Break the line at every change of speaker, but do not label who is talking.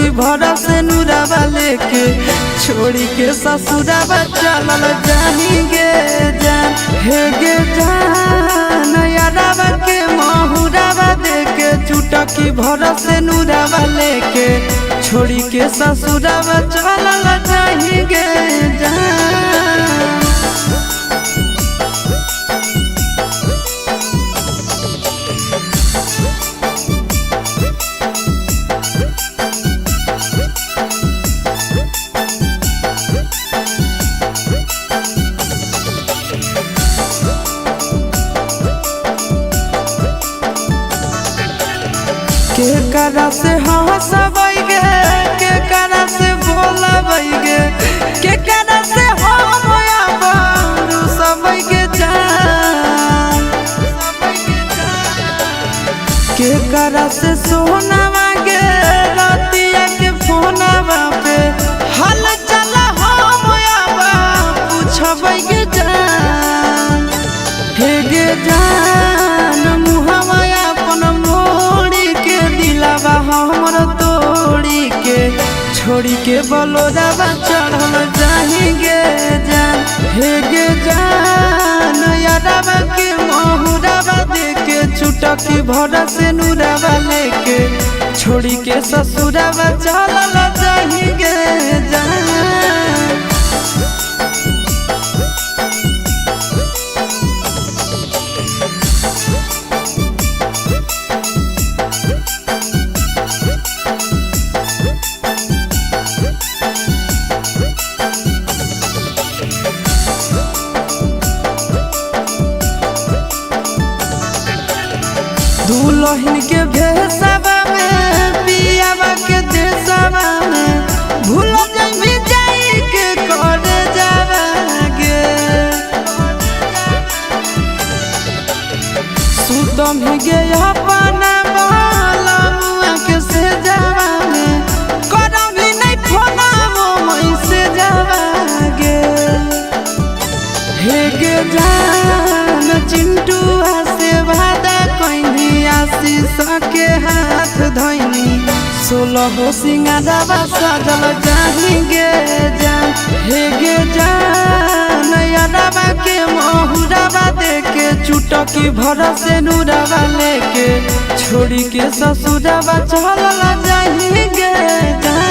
छुटकी भरा से नुरावा लेके छोड़ी के ससुरावा चलल जाएंगे जान हे गे जान यारावा के महुरावा देके छुटकी भरा से नुरावा लेके छोड़ी के ससुरावा चलल जाएंगे जान। के करा से हंसबैगे के करा से बोलबैगे के करा से हम आबरू सबैगे जान के करा से सोनावा गे रातिया के फोनवा पे हाल चल हम आबा पूछबैगे जान हे गे जान मुहवा अपन हमर तोड़ी के छोड़ी के बलोरावा चढ़ल जाएंगे जान हे गे जान यारावा के महुरावा देके छुटकी भरा से नुरावा लेके छोड़ी के ससुरावा चलल जाएंगे जान। दुल्हन के भेसवा में पियावा के देसवा में भूल जाई जाई के करे जावागे सुतम गे अपना बाला मुआ के से जावा में करम भी नहीं फोना मोई से जावागे हे गे जान चिंटुआ से वादा कइनी आशीष के हाथ धइनी 16 सिंगारवा सजल जाएंगे जान हे गे जान यारावा के महुरावा देके छुटकी भरा से नुरावा लेके छोड़ी के ससुरावा चलल जाएंगे जान।